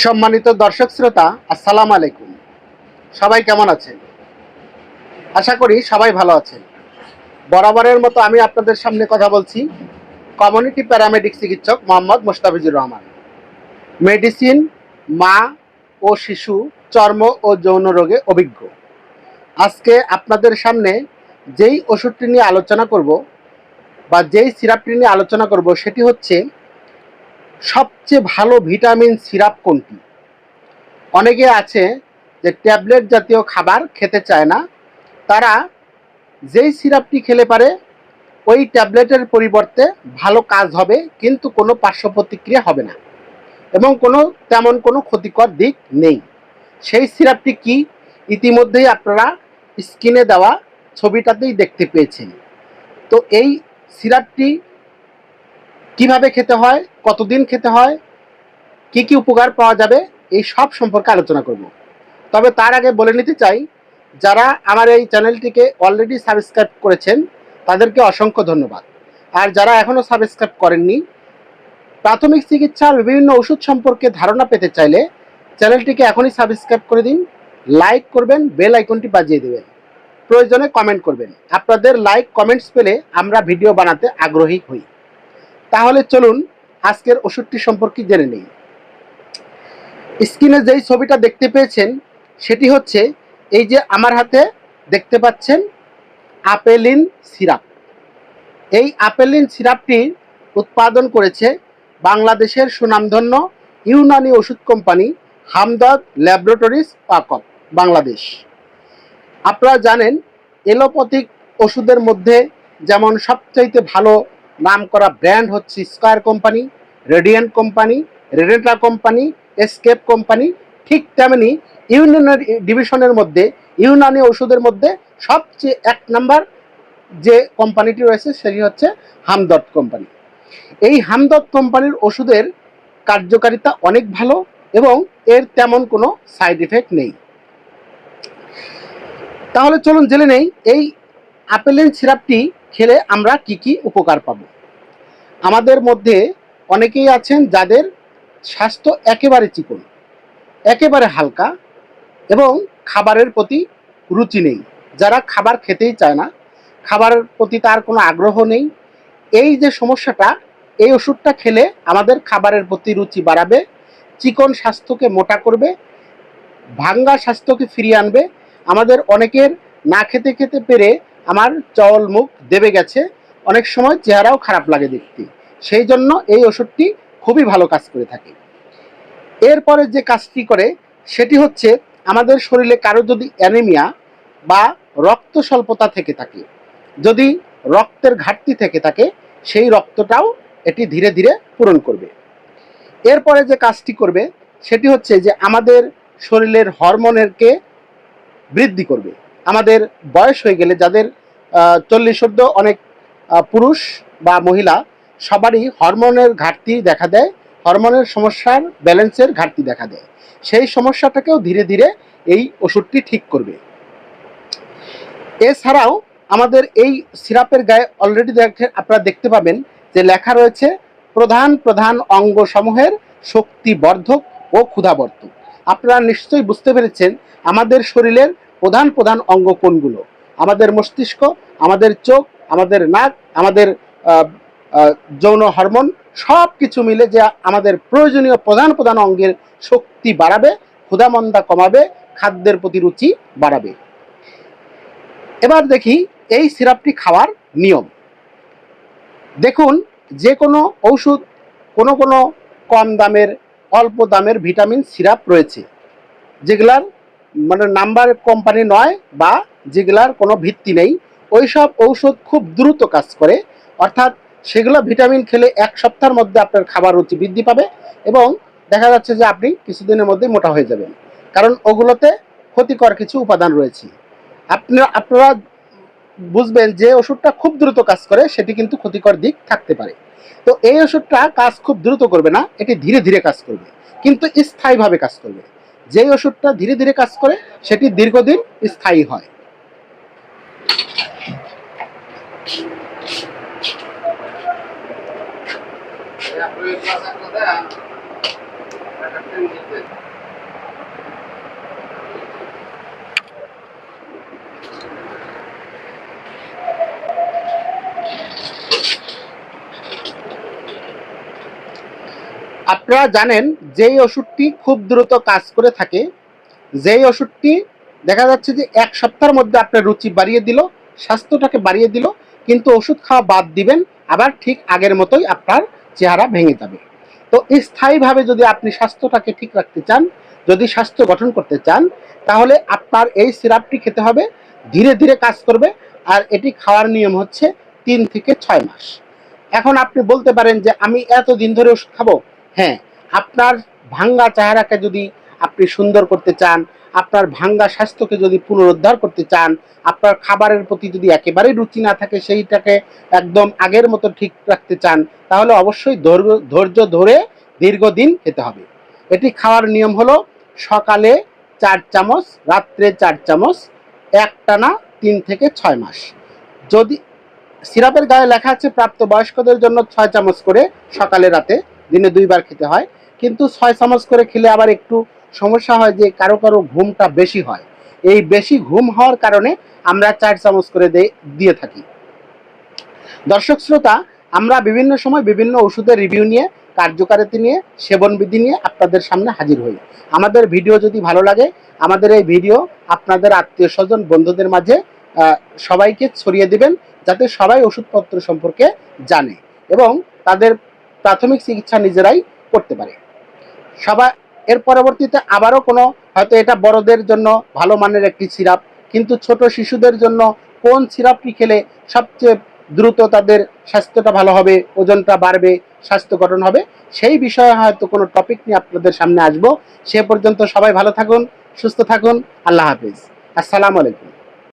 সম্মানিত দর্শক শ্রোতা, আসসালামু আলাইকুম। সবাই কেমন আছেন? আশা করি সবাই ভালো আছেন। বরাবরের মতো আমি আপনাদের সামনে কথা বলছি কমিউনিটি প্যারামেডিক চিকিৎসক মোহাম্মদ মোস্তাফিজুর রহমান। মেডিসিন, মা ও শিশু, চর্ম ও যৌন রোগে অভিজ্ঞ। আজকে আপনাদের সামনে যেই ওষুধটি নিয়ে আলোচনা করব বা যেই সিরাপটি নিয়ে আলোচনা করব সেটি হচ্ছে সবচেয়ে ভালো ভিটামিন সিরাপ কোনটি। অনেকে আছে যে ট্যাবলেট জাতীয় খাবার খেতে চায় না, তারা যেই সিরাপটি খেলে পারে ওই ট্যাবলেটের পরিবর্তে ভালো কাজ হবে, কিন্তু কোনো পার্শ্ব প্রতিক্রিয়া হবে না এবং তেমন কোনো ক্ষতিকর দিক নেই। সেই সিরাপটি কি, ইতিমধ্যেই আপনারা স্ক্রিনে দেওয়া ছবিটাতেই দেখতে পেয়েছেন। তো এই সিরাপটি কিভাবে খেতে হয়, কতদিন খেতে হয়, কি কি উপকার পাওয়া যাবে, এই সব সম্পর্কে আলোচনা করব। তবে তার আগে বলে নিতে চাই, যারা আমার এই চ্যানেলটিকে অলরেডি সাবস্ক্রাইব করেছেন তাদেরকে অসংখ্য ধন্যবাদ। আর যারা এখনও সাবস্ক্রাইব করেননি, প্রাথমিক চিকিৎসার বিভিন্ন ওষুধ সম্পর্কে ধারণা পেতে চাইলে চ্যানেলটিকে এখনই সাবস্ক্রাইব করে দিন, লাইক করবেন, বেল আইকনটি বাজিয়ে দেবেন, প্রয়োজনে কমেন্ট করবেন। আপনাদের লাইক কমেন্টস পেলে আমরা ভিডিও বানাতে আগ্রহী হই। তাহলে চলুন আজকের ওষুধটি সম্পর্কে জেনে নিই। স্ক্রিনে যেই ছবিটা দেখতে পেয়েছেন সেটি হচ্ছে এই যে আমার হাতে দেখতে পাচ্ছেন আপেলিন সিরাপ। এই আপেলিন সিরাপটি উৎপাদন করেছে বাংলাদেশের সুনামধন্য ইউনানি ওষুধ কোম্পানি হামদর্দ ল্যাবরেটরিজ পাকক, বাংলাদেশ। আপনারা জানেন এলোপ্যাথিক ওষুধের মধ্যে যেমন সবচাইতে ভালো নাম করা ব্র্যান্ড হচ্ছে স্কয়ার কোম্পানি, রেডিয়েন্ট কোম্পানি, রেডেন্টা কোম্পানি, এসকেপ কোম্পানি, ঠিক তেমনি ইউনানি ডিভিশনের মধ্যে ইউনানি ওষুধের মধ্যে সবচেয়ে এক নাম্বার যে কোম্পানিটি রয়েছে সেটি হচ্ছে হামদর্দ কোম্পানি। এই হামদর্দ কোম্পানির ওষুধের কার্যকারিতা অনেক ভালো এবং এর তেমন কোনো সাইড এফেক্ট নেই। তাহলে চলুন জেনে নেই এই আপেলিন সিরাপটি খেলে আমরা কি কি উপকার পাব। আমাদের মধ্যে অনেকেই আছেন যাদের স্বাস্থ্য একেবারে চিকন, একেবারে হালকা এবং খাবারের প্রতি রুচি নেই, যারা খাবার খেতেই চায় না, খাবারের প্রতি তার কোনো আগ্রহ নেই। এই যে সমস্যাটা, এই ওষুধটা খেলে আমাদের খাবারের প্রতি রুচি বাড়াবে, চিকন স্বাস্থ্যকে মোটা করবে, ভাঙ্গা স্বাস্থ্যকে ফিরিয়ে আনবে। আমাদের অনেকের না খেতে খেতে পেরে আমার চওল মুখ দেবে গেছে, অনেক সময় চেহারাও খারাপ লাগে দেখতে। সেই জন্য এই ওষুধটি খুবই ভালো কাজ করে থাকে। এরপরে যে কাজটি করে সেটি হচ্ছে আমাদের শরীরে কারো যদি অ্যানিমিয়া বা রক্ত স্বল্পতা থেকে থাকে, যদি রক্তের ঘাটতি থেকে থাকে, সেই রক্তটাও এটি ধীরে ধীরে পূরণ করবে। এরপরে যে কাজটি করবে সেটি হচ্ছে যে আমাদের শরীরের হরমোনকে বৃদ্ধি করবে। আমাদের বয়স হয়ে গেলে যাদের 40 অনেক পুরুষ বা মহিলা সবারই হরমোনের ঘাটতি দেখা দেয়, হরমোনের সমস্যার ব্যালেন্সের ঘাটতি দেখা দেয়। সেই সমস্যাটাকেও ধীরে ধীরে এই ওষুধটি ঠিক করবে। এছাড়াও আমাদের এই সিরাপের গায়ে অলরেডি আপনারা দেখতে পাবেন যে লেখা রয়েছে প্রধান প্রধান অঙ্গসমূহের শক্তিবর্ধক ও ক্ষুধাবর্ধক। আপনারা নিশ্চয়ই বুঝতে পেরেছেন আমাদের শরীরের প্রধান প্রধান অঙ্গ কোনগুলো। আমাদের মস্তিষ্ক, আমাদের চোখ, আমাদের নাক, আমাদের যৌন হরমোন, সব কিছু মিলে যে আমাদের প্রয়োজনীয় প্রধান প্রধান অঙ্গের শক্তি বাড়াবে, ক্ষুধামন্দা কমাবে, খাদ্যের প্রতি রুচি বাড়াবে। এবার দেখি এই সিরাপটি খাওয়ার নিয়ম। দেখুন, যে কোনো ঔষধ কোনো কোনো কম দামের, অল্প দামের ভিটামিন সিরাপ রয়েছে যেগুলার মানে নাম্বার কোম্পানি নয় বা যেগুলার কোনো ভিত্তি নেই। ওই সব ঔষধ খুব দ্রুত কাজ করে, অর্থাৎ সেগুলো ভিটামিন খেলে 1 সপ্তাহের মধ্যে আপনার খাবার রুচি বৃদ্ধি পাবে এবং দেখা যাচ্ছে যে আপনি কিছুদিনের মধ্যেই মোটা হয়ে যাবেন, কারণ ওগুলোতে ক্ষতিকর কিছু উপাদান রয়েছে। আপনারা বুঝবেন যে ওষুধটা খুব দ্রুত কাজ করে সেটি কিন্তু ক্ষতিকর দিক থাকতে পারে। তো এই ওষুধটা কাজ খুব দ্রুত করবে না, এটি ধীরে ধীরে কাজ করবে, কিন্তু স্থায়ীভাবে কাজ করবে। যেই ওষুধটা ধীরে ধীরে কাজ করে সেটি দীর্ঘদিন স্থায়ী হয়। আপনারা জানেন যেই ওষুধটি খুব দ্রুত কাজ করে থাকে, যেই ওষুধটি দেখা যাচ্ছে যে 1 সপ্তাহের মধ্যে আপনার রুচি বাড়িয়ে দিল, স্বাস্থ্যটাকে বাড়িয়ে দিল, কিন্তু ওষুধ খাওয়া বাদ দিবেন, আবার ঠিক আগের মতোই আপনার চেহারা ভেঙে যাবে। তো স্থায়ীভাবে যদি আপনি স্বাস্থ্যটাকে ঠিক রাখতে চান, যদি স্বাস্থ্য গঠন করতে চান, তাহলে আপনার এই সিরাপটি খেতে হবে। ধীরে ধীরে কাজ করবে, আর এটি খাওয়ার নিয়ম হচ্ছে 3 থেকে 6 মাস। এখন আপনি বলতে পারেন যে আমি এতদিন ধরে ওষুধ খাবো। হ্যাঁ, আপনার ভাঙ্গা চেহারাকে যদি আপনি সুন্দর করতে চান, আপনার ভাঙ্গা স্বাস্থ্যকে যদি পুনরুদ্ধার করতে চান, আপনার খাবারের প্রতি যদি একেবারেই রুচি না থাকে, সেইটাকে একদম আগের মতো ঠিক রাখতে চান, তাহলে অবশ্যই ধৈর্য ধরে দীর্ঘদিন খেতে হবে। এটি খাওয়ার নিয়ম হলো সকালে 4 চামচ, রাত্রে 4 চামচ, একটানা 3 থেকে 6 মাস। যদি সিরাপের গায়ে লেখা আছে প্রাপ্তবয়স্কদের জন্য 6 চামচ করে সকালে রাতে দিনে 2 বার খেতে হয়, কিন্তু 6 চামচ করে খেলে আবার একটু সমস্যা হয় যে কারো কারো ঘুমটা বেশি হয়। এই বেশি ঘুম হওয়ার কারণে আমরা 4 চামচ করে দিয়ে থাকি। দর্শক শ্রোতা, আমরা বিভিন্ন সময় বিভিন্ন ওষুধের রিভিউ নিয়ে, কার্যকারিতা নিয়ে, সেবনবিধি নিয়ে আপনাদের সামনে হাজির হই। আমাদের ভিডিও যদি ভালো লাগে, আমাদের এই ভিডিও আপনাদের আত্মীয় স্বজন বন্ধুদের মাঝে সবাইকে ছড়িয়ে দিবেন, যাতে সবাই ওষুধপত্র সম্পর্কে জানে এবং তাদের প্রাথমিক চিকিৎসা নিজেরাই করতে পারে। সবাই এর পরবর্তীতে আবারও কোনো, হয়তো এটা বড়দের জন্য ভালো মানের একটি সিরাপ, কিন্তু ছোট শিশুদের জন্য কোন সিরাপটি খেলে সবচেয়ে দ্রুত তাদের স্বাস্থ্যটা ভালো হবে, ওজনটা বাড়বে, স্বাস্থ্য গঠন হবে, সেই বিষয়ে হয়তো কোনো টপিক নিয়ে আপনাদের সামনে আসবো। সে পর্যন্ত সবাই ভালো থাকুন, সুস্থ থাকুন। আল্লাহ হাফিজ। আসসালামু আলাইকুম।